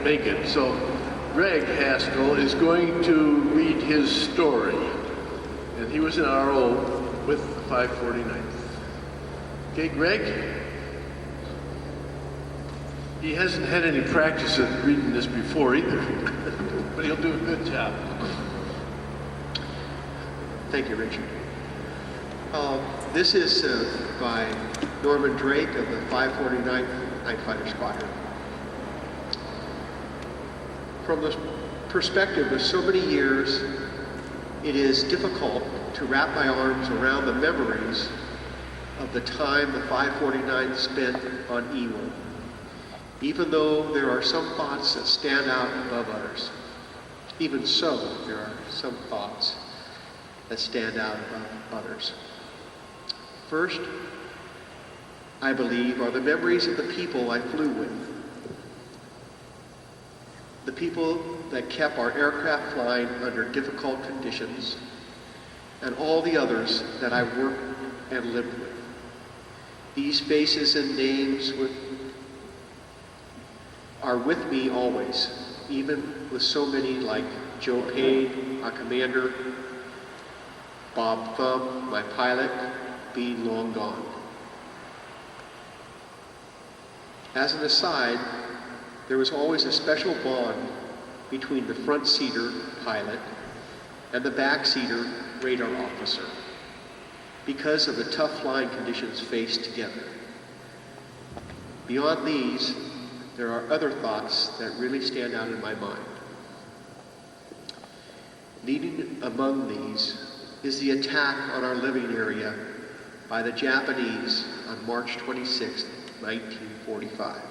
make it. So Gregg Haskell is going to read his story. And he was an RO with the 549th. Okay, Gregg? He hasn't had any practice at reading this before either, but he'll do a good job. Thank you, Richard. This is by Norman Drake of the 549th NightFighter Squadron. From the perspective of so many years, it is difficult to wrap my arms around the memories of the time the 549th spent on Iwo, even though there are some thoughts that stand out above others. Even so, there are some thoughts that stand out above others. First, I believe, are the memories of the people I flew with. The people that kept our aircraft flying under difficult conditions, and all the others that I worked and lived with. These faces and names are with me always, even with so many like Joe Payne, our commander, Bob Thumb, my pilot, being long gone. As an aside, there was always a special bond between the front seater pilot and the back seater radar officer because of the tough flying conditions faced together. Beyond these, there are other thoughts that really stand out in my mind. Leading among these is the attack on our living area by the Japanese on March 26, 1945.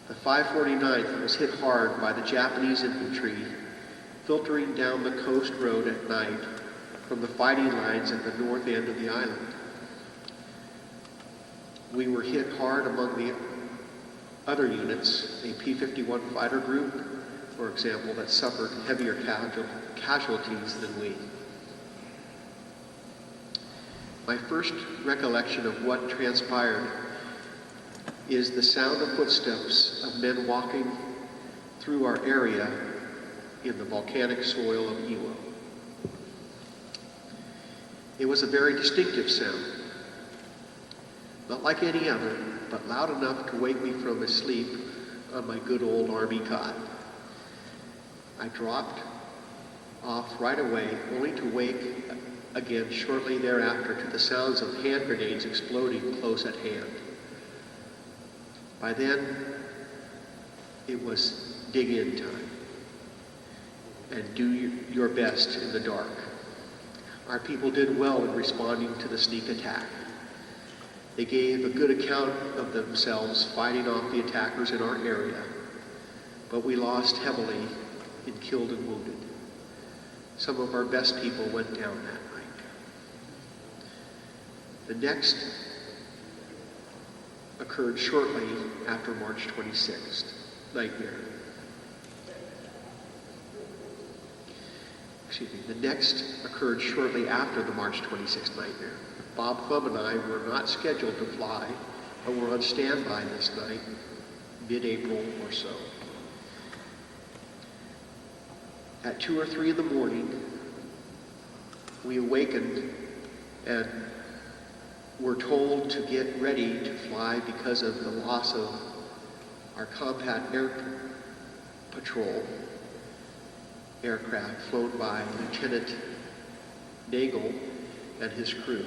The 549th was hit hard by the Japanese infantry filtering down the coast road at night from the fighting lines at the north end of the island. We were hit hard among the other units, a P-51 fighter group, for example, that suffered heavier casualties than we. My first recollection of what transpired is the sound of footsteps of men walking through our area in the volcanic soil of Iwo. It was a very distinctive sound, not like any other, but loud enough to wake me from a sleep on my good old Army cot. I dropped off right away, only to wake again shortly thereafter to the sounds of hand grenades exploding close at hand. By then, it was dig in time and do your best in the dark. Our people did well in responding to the sneak attack. They gave a good account of themselves fighting off the attackers in our area, but we lost heavily in killed and wounded. Some of our best people went down that night. The next occurred shortly after March 26th, nightmare. The next occurred shortly after the March 26th nightmare. Bob Thumb and I were not scheduled to fly, but were on standby this night, mid-April or so. At 2 or 3 in the morning, we awakened and were told to get ready to fly because of the loss of our combat air patrol aircraft flown by Lieutenant Nagel and his crew.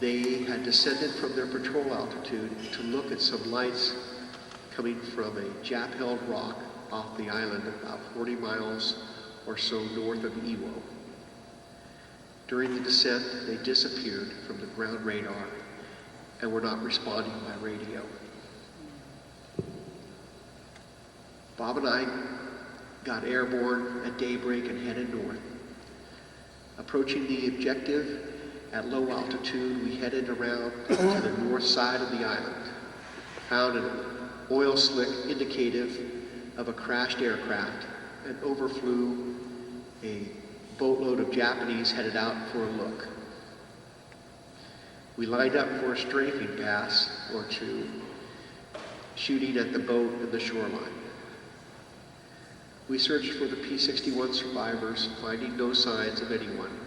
They had descended from their patrol altitude to look at some lights coming from a Jap-held rock off the island about 40 miles or so north of Iwo. During the descent, they disappeared from the ground radar and were not responding by radio. Bob and I got airborne at daybreak and headed north. Approaching the objective at low altitude, we headed around to the north side of the island, found an oil slick indicative of a crashed aircraft, and overflew a boatload of Japanese headed out for a look. We lined up for a strafing pass or two shooting at the boat and the shoreline. We searched for the P-61 survivors, finding no signs of anyone,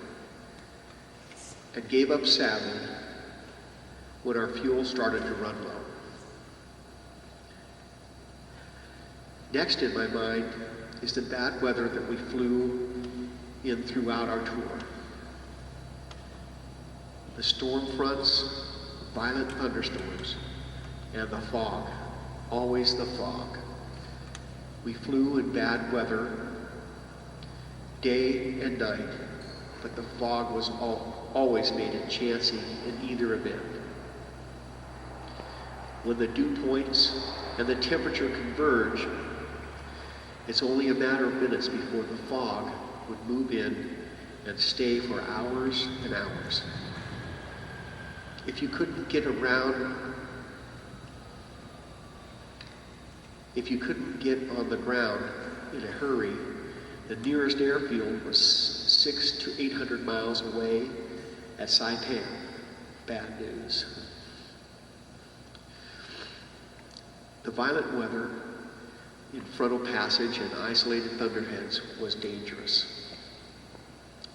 and gave up sadly when our fuel started to run low. Next in my mind is the bad weather that we flew in throughout our tour. The storm fronts, violent thunderstorms, and the fog, always the fog. We flew in bad weather, day and night, but the fog was always made it chancy in either event. When the dew points and the temperature converge, it's only a matter of minutes before the fog would move in and stay for hours and hours. If you couldn't get on the ground in a hurry, the nearest airfield was 600 to 800 miles away at Saipan. Bad news. The violent weather in frontal passage and isolated thunderheads was dangerous.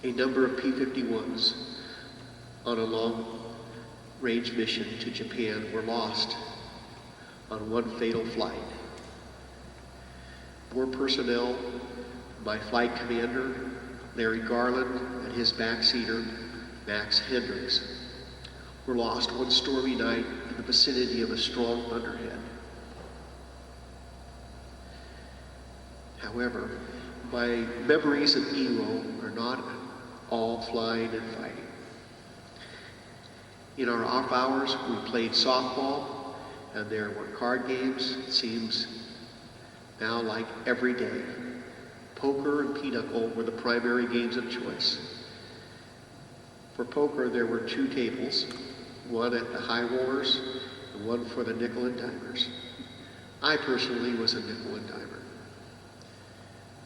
A number of P-51s on a long-range mission to Japan were lost on one fatal flight. 4 personnel, my flight commander, Larry Garland, and his backseater, Max Hendricks, were lost one stormy night in the vicinity of a strong thunderhead. However, my memories of Iwo are not all flying and fighting. In our off hours, we played softball, and there were card games, it seems now like every day. Poker and pinochle were the primary games of choice. For poker, there were 2 tables, one at the high rollers and one for the nickel and dimers. I personally was a nickel and dimer.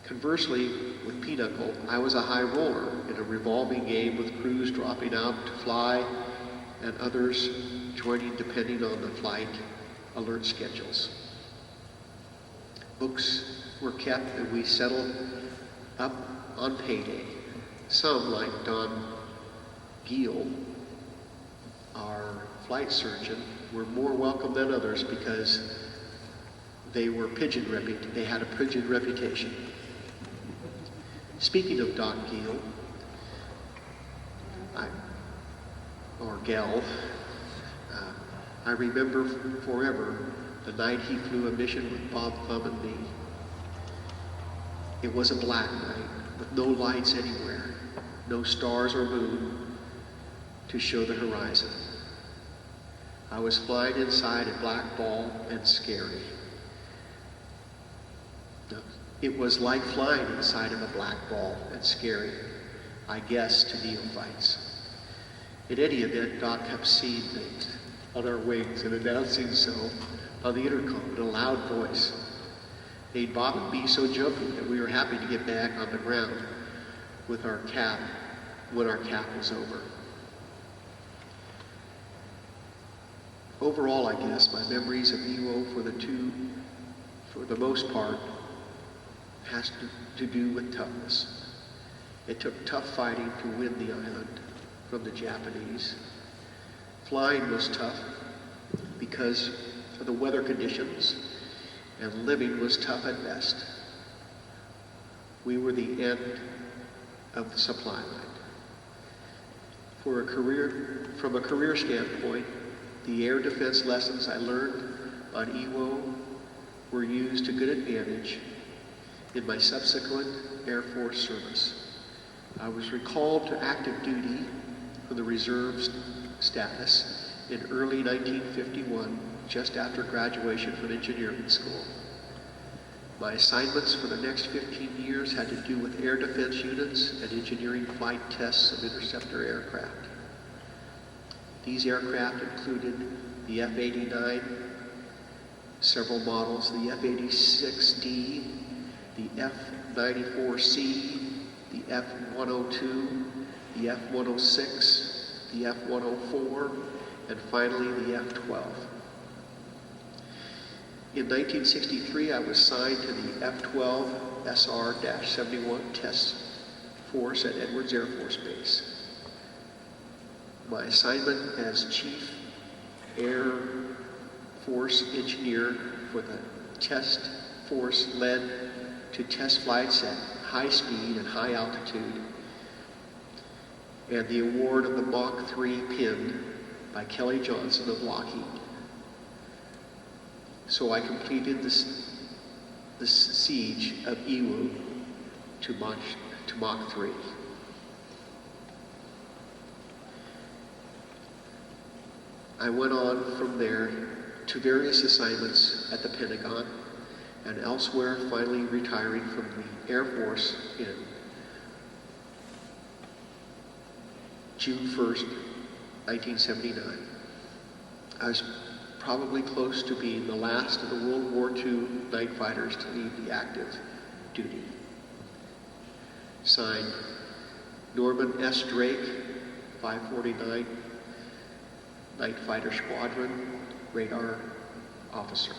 Conversely, with pinochle, I was a high roller in a revolving game with crews dropping out to fly and others joining depending on the flight alert schedules. Books were kept and we settled up on payday. Some, like Don Giel, our flight surgeon, were more welcome than others because they had a pigeon reputation. Speaking of Doc Giel, I remember forever the night he flew a mission with Bob Thumb and me. It was a black night with no lights anywhere, no stars or moon to show the horizon. I was flying inside a black ball and scary. It was like flying inside of a black ball and scary, I guess, to neophytes. In any event, Doc kept seeing things on our wings and announcing so on the intercom in a loud voice. Made Bob and me so jumpy that we were happy to get back on the ground with our cap when our cap was over. Overall, I guess, my memories of Iwo for the most part, has to do with toughness. It took tough fighting to win the island from the Japanese. Flying was tough because of the weather conditions, and living was tough at best. We were the end of the supply line. From a career standpoint, the air defense lessons I learned on Iwo were used to good advantage in my subsequent Air Force service. I was recalled to active duty from the reserve status in early 1951, just after graduation from engineering school. My assignments for the next 15 years had to do with air defense units and engineering flight tests of interceptor aircraft. These aircraft included the F-89, several models, the F-86D, the F-94C, the F-102, the F-106, the F-104, and finally the F-12. In 1963, I was signed to the F-12 SR-71 Test Force at Edwards Air Force Base. My assignment as Chief Air Force Engineer for the test force led to test flights at high speed and high altitude, and the award of the Mach 3 pin by Kelly Johnson of Lockheed. So I completed the siege of Iwo to Mach 3. I went on from there to various assignments at the Pentagon and elsewhere, finally retiring from the Air Force in June 1st, 1979. I was probably close to being the last of the World War II night fighters to leave the active duty. Signed, Norman S. Drake, 549th NightFighter Squadron, radar officer.